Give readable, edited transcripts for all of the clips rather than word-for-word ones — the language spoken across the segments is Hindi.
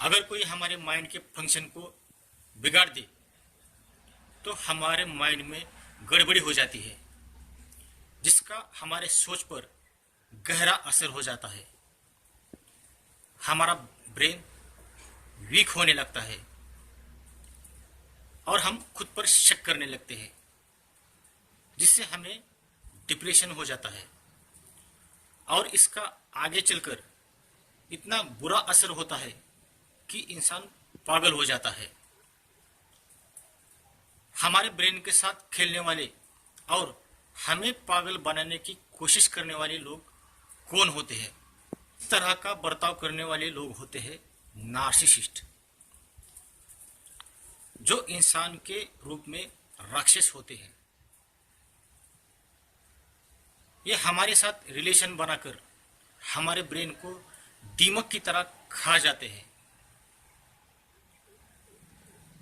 अगर कोई हमारे माइंड के फंक्शन को बिगाड़ दे तो हमारे माइंड में गड़बड़ी हो जाती है, जिसका हमारे सोच पर गहरा असर हो जाता है। हमारा ब्रेन वीक होने लगता है और हम खुद पर शक करने लगते हैं, जिससे हमें डिप्रेशन हो जाता है और इसका आगे चलकर इतना बुरा असर होता है कि इंसान पागल हो जाता है। हमारे ब्रेन के साथ खेलने वाले और हमें पागल बनाने की कोशिश करने वाले लोग कौन होते हैं? इस तरह का बर्ताव करने वाले लोग होते हैं नार्सिसिस्ट, जो इंसान के रूप में राक्षस होते हैं। ये हमारे साथ रिलेशन बनाकर हमारे ब्रेन को दीमक की तरह खा जाते हैं।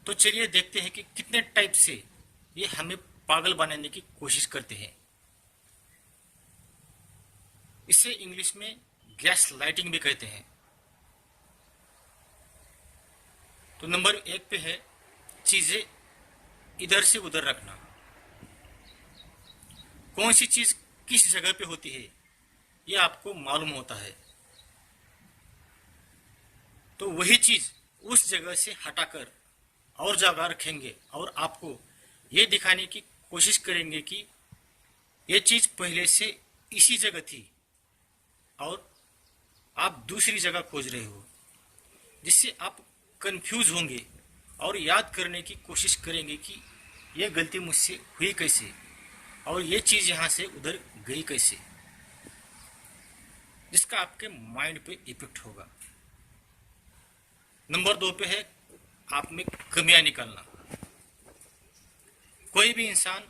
तो चलिए देखते हैं कि कितने टाइप से ये हमें पागल बनाने की कोशिश करते हैं। इसे इंग्लिश में गैस लाइटिंग भी कहते हैं। तो नंबर 1 पे है चीजें इधर से उधर रखना। कौन सी चीज किस जगह पे होती है ये आपको मालूम होता है, तो वही चीज उस जगह से हटाकर और जगह रखेंगे और आपको ये दिखाने की कोशिश करेंगे कि ये चीज पहले से इसी जगह थी और आप दूसरी जगह खोज रहे हो, जिससे आप कंफ्यूज होंगे और याद करने की कोशिश करेंगे कि यह गलती मुझसे हुई कैसे और ये चीज यहां से उधर गई कैसे, जिसका आपके माइंड पे इफेक्ट होगा। नंबर 2 पे है आप में कमियां निकालना। कोई भी इंसान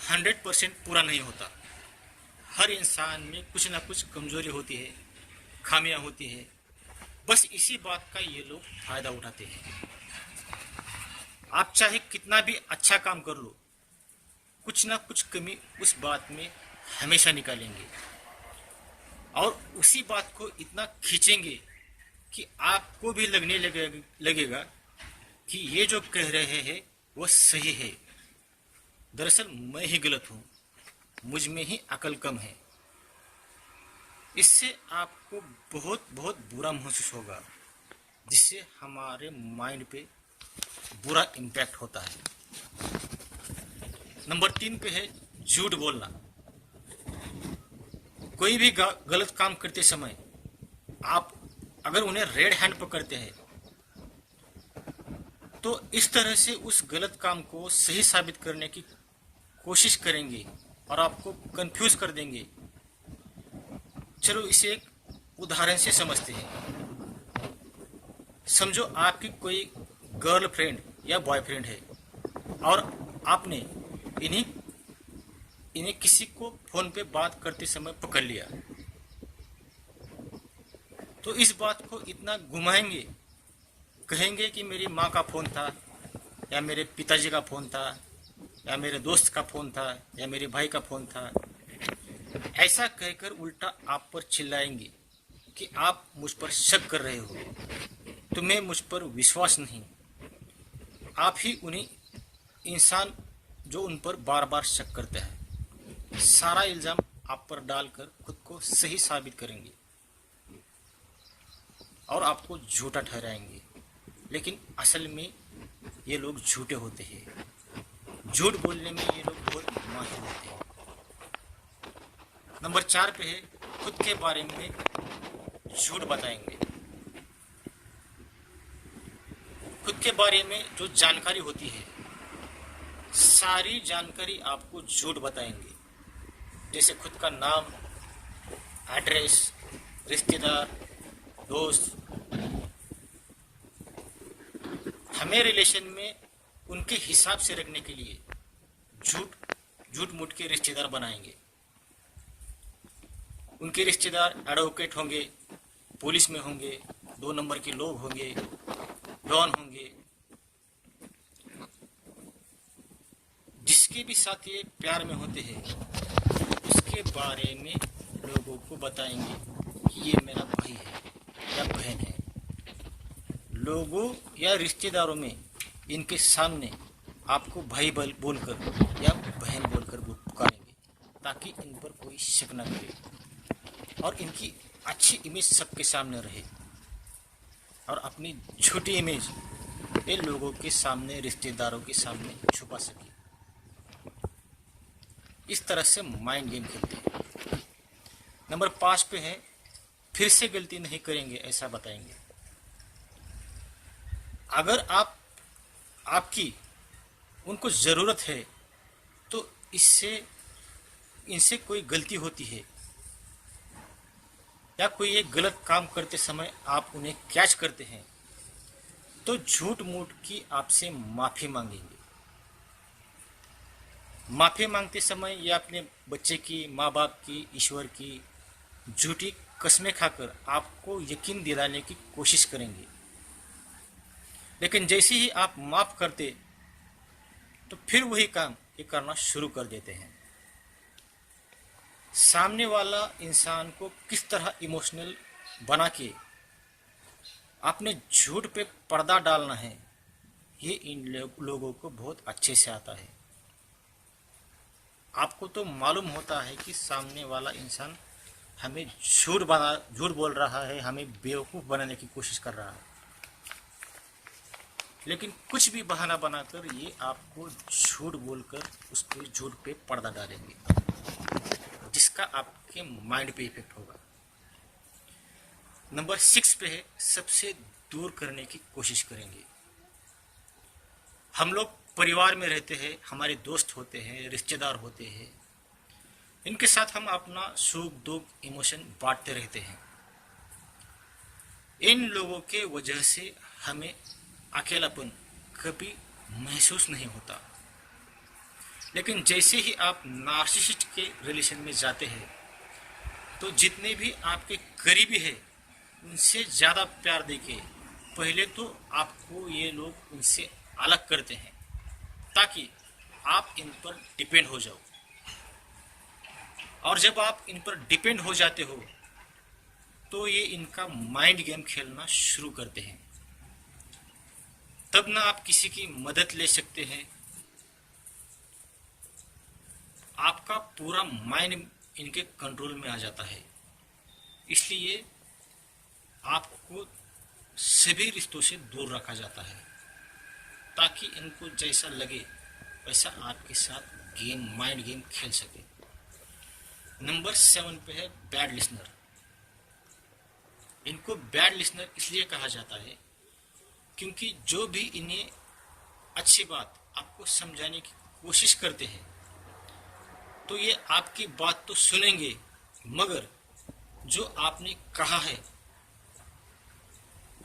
100% पूरा नहीं होता। हर इंसान में कुछ ना कुछ कमजोरी होती है, खामियां होती है। बस इसी बात का ये लोग फायदा उठाते हैं। आप चाहे कितना भी अच्छा काम कर लो, कुछ ना कुछ कमी उस बात में हमेशा निकालेंगे और उसी बात को इतना खींचेंगे कि आपको भी लगने लगेगा कि ये जो कह रहे हैं वो सही है। दरअसल मैं ही गलत हूं, मुझ में ही अकल कम है। इससे आपको बहुत बहुत बुरा महसूस होगा, जिससे हमारे माइंड पे बुरा इम्पैक्ट होता है। नंबर 3 पे है झूठ बोलना। कोई भी गलत काम करते समय आप अगर उन्हें रेड हैंड पकड़ते हैं तो इस तरह से उस गलत काम को सही साबित करने की कोशिश करेंगे और आपको कंफ्यूज कर देंगे। चलो इसे एक उदाहरण से समझते हैं। समझो आपकी कोई गर्लफ्रेंड या बॉयफ्रेंड है और आपने इन्हें किसी को फोन पे बात करते समय पकड़ लिया, तो इस बात को इतना घुमाएंगे, कहेंगे कि मेरी माँ का फोन था या मेरे पिताजी का फोन था या मेरे दोस्त का फोन था या मेरे भाई का फोन था। ऐसा कहकर उल्टा आप पर चिल्लाएंगे कि आप मुझ पर शक कर रहे हो, तुम्हें मुझ पर विश्वास नहीं। आप ही उन्हीं इंसान जो उन पर बार बार शक करते हैं। सारा इल्जाम आप पर डालकर खुद को सही साबित करेंगे और आपको झूठा ठहराएंगे, लेकिन असल में ये लोग झूठे होते हैं। झूठ बोलने में ये लोग बहुत माहिर होते हैं। नंबर 4 पे है खुद के बारे में झूठ बताएंगे। खुद के बारे में जो जानकारी होती है, सारी जानकारी आपको झूठ बताएंगे। जैसे खुद का नाम, एड्रेस, रिश्तेदार, दोस्त। हमें रिलेशन में उनके हिसाब से रखने के लिए झूठ मूठ के रिश्तेदार बनाएंगे। उनके रिश्तेदार एडवोकेट होंगे, पुलिस में होंगे, 2 नंबर के लोग होंगे, डॉन होंगे। जिसके भी साथ ये प्यार में होते हैं उसके बारे में लोगों को बताएंगे कि ये मेरा भाई है या बहन है। लोगों या रिश्तेदारों में इनके सामने आपको भाई बोलकर या बहन बोलकर पुकारेंगे, ताकि इन पर कोई शक न करे और इनकी अच्छी इमेज सबके सामने रहे और अपनी झूठी इमेज इन लोगों के सामने, रिश्तेदारों के सामने छुपा सके। इस तरह से माइंड गेम खेलते हैं। नंबर 5 पे है, फिर से गलती नहीं करेंगे ऐसा बताएंगे। अगर आपकी उनको ज़रूरत है तो इनसे कोई गलती होती है या कोई एक गलत काम करते समय आप उन्हें कैच करते हैं, तो झूठ मूठ की आपसे माफ़ी मांगेंगे। माफ़ी मांगते समय या अपने बच्चे की, माँ बाप की, ईश्वर की झूठी कस्में खाकर आपको यकीन दिलाने की कोशिश करेंगे। लेकिन जैसे ही आप माफ़ करते तो फिर वही काम ये करना शुरू कर देते हैं। सामने वाला इंसान को किस तरह इमोशनल बना के आपने झूठ पे पर्दा डालना है, ये इन लोगों को बहुत अच्छे से आता है। आपको तो मालूम होता है कि सामने वाला इंसान हमें झूठ बोल रहा है, हमें बेवकूफ़ बनाने की कोशिश कर रहा है, लेकिन कुछ भी बहाना बनाकर ये आपको झूठ बोलकर उसके झूठ पे पर्दा डालेंगे, जिसका आपके माइंड पे इफेक्ट होगा। नंबर 6 पे है, सबसे दूर करने की कोशिश करेंगे। हम लोग परिवार में रहते हैं, हमारे दोस्त होते हैं, रिश्तेदार होते हैं, इनके साथ हम अपना सुख दुख इमोशन बांटते रहते हैं। इन लोगों के वजह से हमें अकेलापन कभी महसूस नहीं होता। लेकिन जैसे ही आप नार्सिसिस्ट के रिलेशन में जाते हैं, तो जितने भी आपके करीबी है उनसे ज़्यादा प्यार देके पहले तो आपको ये लोग उनसे अलग करते हैं, ताकि आप इन पर डिपेंड हो जाओ। और जब आप इन पर डिपेंड हो जाते हो तो ये इनका माइंड गेम खेलना शुरू करते हैं। तब ना आप किसी की मदद ले सकते हैं, आपका पूरा माइंड इनके कंट्रोल में आ जाता है। इसलिए आपको सभी रिश्तों से दूर रखा जाता है, ताकि इनको जैसा लगे वैसा आपके साथ माइंड गेम खेल सके। नंबर 7 पे है बैड लिसनर। इनको बैड लिसनर इसलिए कहा जाता है क्योंकि जो भी इन्हें अच्छी बात आपको समझाने की कोशिश करते हैं, तो ये आपकी बात तो सुनेंगे, मगर जो आपने कहा है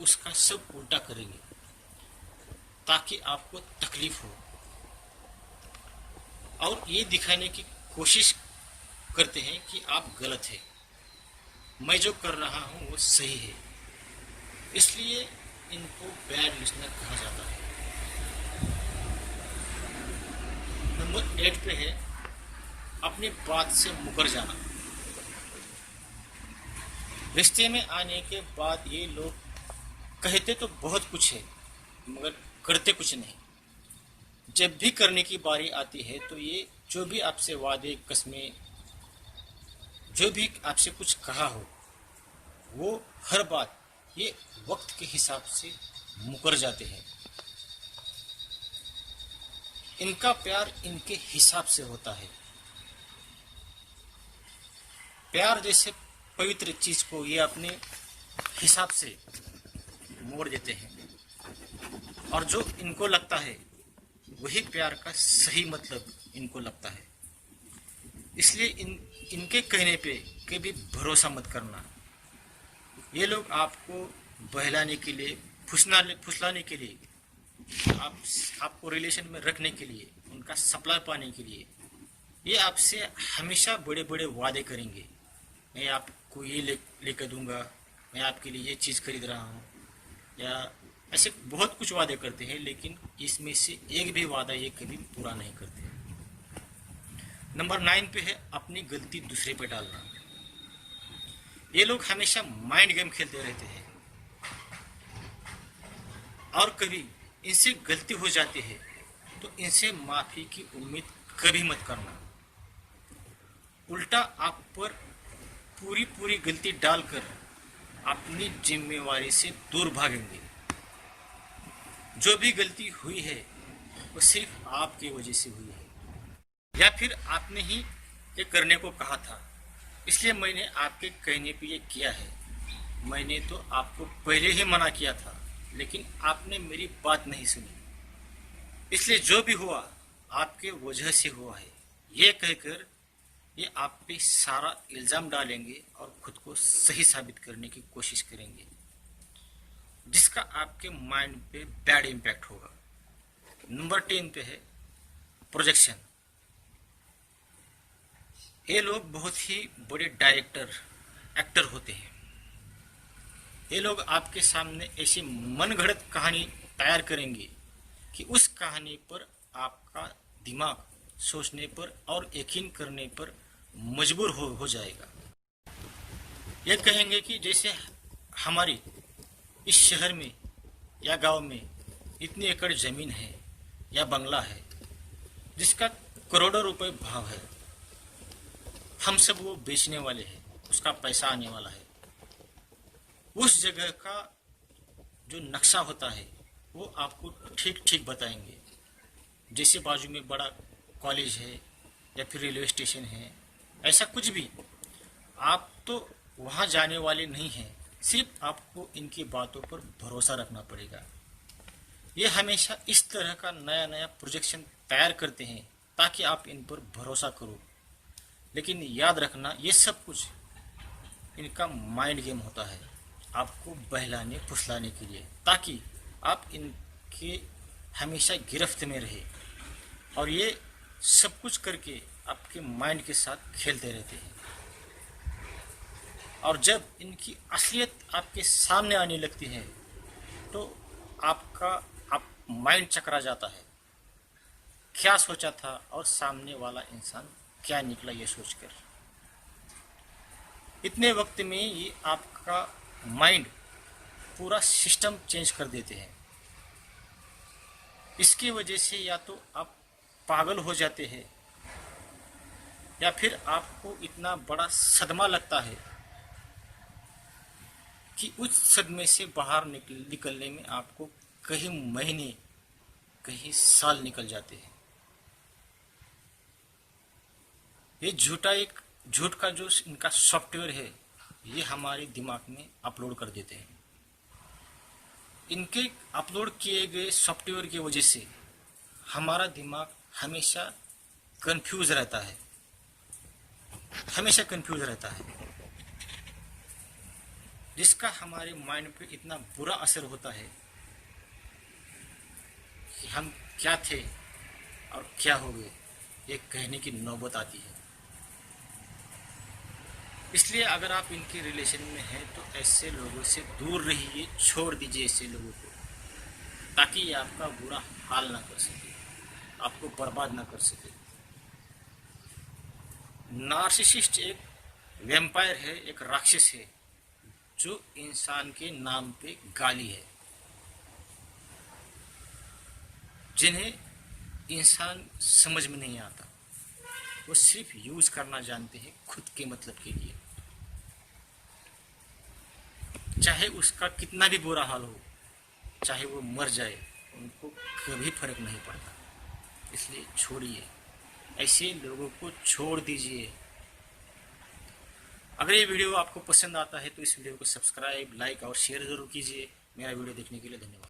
उसका सब उल्टा करेंगे, ताकि आपको तकलीफ हो, और ये दिखाने की कोशिश करते हैं कि आप गलत है, मैं जो कर रहा हूँ वो सही है। इसलिए इनको बैड लिसनर कहा जाता है। नंबर 8 पे है अपनी बात से मुकर जाना। रिश्ते में आने के बाद ये लोग कहते तो बहुत कुछ है, मगर करते कुछ नहीं। जब भी करने की बारी आती है तो ये जो भी आपसे वादे कसमें, जो भी आपसे कुछ कहा हो, वो हर बात ये वक्त के हिसाब से मुकर जाते हैं। इनका प्यार इनके हिसाब से होता है। प्यार जैसे पवित्र चीज को ये अपने हिसाब से मोड़ देते हैं, और जो इनको लगता है वही प्यार का सही मतलब इनको लगता है। इसलिए इनके कहने पे कभी भरोसा मत करना। ये लोग आपको बहलाने के लिए, फुसलाने के लिए, आपको रिलेशन में रखने के लिए, उनका सप्लाई पाने के लिए ये आपसे हमेशा बड़े बड़े वादे करेंगे। मैं आपको ये लेकर दूंगा, मैं आपके लिए ये चीज़ खरीद रहा हूँ, या ऐसे बहुत कुछ वादे करते हैं, लेकिन इसमें से एक भी वादा ये कभी पूरा नहीं करते। नंबर 9 पे है अपनी गलती दूसरे पे डालना। ये लोग हमेशा माइंड गेम खेलते रहते हैं। और कभी इनसे गलती हो जाती है तो इनसे माफ़ी की उम्मीद कभी मत करना। उल्टा आप पर पूरी पूरी गलती डालकर अपनी जिम्मेवारी से दूर भागेंगे। जो भी गलती हुई है वो सिर्फ आपकी वजह से हुई है, या फिर आपने ही ये करने को कहा था, इसलिए मैंने आपके कहने पे ये किया है। मैंने तो आपको पहले ही मना किया था, लेकिन आपने मेरी बात नहीं सुनी, इसलिए जो भी हुआ आपके वजह से हुआ है, ये कहकर ये आप पे सारा इल्ज़ाम डालेंगे और खुद को सही साबित करने की कोशिश करेंगे, जिसका आपके माइंड पे बैड इम्पैक्ट होगा। नंबर 10 पे है प्रोजेक्शन। ये लोग बहुत ही बड़े डायरेक्टर, एक्टर होते हैं। ये लोग आपके सामने ऐसी मनगढ़ंत कहानी तैयार करेंगे कि उस कहानी पर आपका दिमाग सोचने पर और यकीन करने पर मजबूर हो जाएगा। ये कहेंगे कि जैसे हमारी इस शहर में या गांव में इतनी एकड़ जमीन है या बंगला है जिसका करोड़ों रुपए भाव है, हम सब वो बेचने वाले हैं, उसका पैसा आने वाला है। उस जगह का जो नक्शा होता है वो आपको ठीक ठीक बताएंगे। जैसे बाजू में बड़ा कॉलेज है या फिर रेलवे स्टेशन है, ऐसा कुछ भी, आप तो वहाँ जाने वाले नहीं हैं, सिर्फ आपको इनकी बातों पर भरोसा रखना पड़ेगा। ये हमेशा इस तरह का नया नया प्रोजेक्शन तैयार करते हैं ताकि आप इन पर भरोसा करो, लेकिन याद रखना ये सब कुछ इनका माइंड गेम होता है, आपको बहलाने फुसलाने के लिए, ताकि आप इनके हमेशा गिरफ्त में रहे। और ये सब कुछ करके आपके माइंड के साथ खेलते रहते हैं। और जब इनकी असलियत आपके सामने आने लगती है तो आप माइंड चकरा जाता है, क्या सोचा था और सामने वाला इंसान क्या निकला ये सोचकर। इतने वक्त में ये आपका माइंड पूरा सिस्टम चेंज कर देते हैं। इसकी वजह से या तो आप पागल हो जाते हैं या फिर आपको इतना बड़ा सदमा लगता है कि उस सदमे से बाहर निकलने में आपको कई महीने कई साल निकल जाते हैं। ये झूठ का जो इनका सॉफ्टवेयर है ये हमारे दिमाग में अपलोड कर देते हैं। इनके अपलोड किए गए सॉफ्टवेयर की वजह से हमारा दिमाग हमेशा कंफ्यूज रहता है, हमेशा कंफ्यूज रहता है, जिसका हमारे माइंड पे इतना बुरा असर होता है कि हम क्या थे और क्या हो गए ये कहने की नौबत आती है। इसलिए अगर आप इनके रिलेशन में हैं तो ऐसे लोगों से दूर रहिए, छोड़ दीजिए ऐसे लोगों को, ताकि ये आपका बुरा हाल ना कर सके, आपको बर्बाद ना कर सके। नार्सिसिस्ट एक वैम्पायर है, एक राक्षस है जो इंसान के नाम पे गाली है, जिन्हें इंसान समझ में नहीं आता। वो सिर्फ यूज करना जानते हैं खुद के मतलब के लिए, चाहे उसका कितना भी बुरा हाल हो, चाहे वो मर जाए, उनको कभी फर्क नहीं पड़ता। इसलिए छोड़िए, ऐसे लोगों को छोड़ दीजिए। अगर ये वीडियो आपको पसंद आता है तो इस वीडियो को सब्सक्राइब, लाइक और शेयर जरूर कीजिए। मेरा वीडियो देखने के लिए धन्यवाद।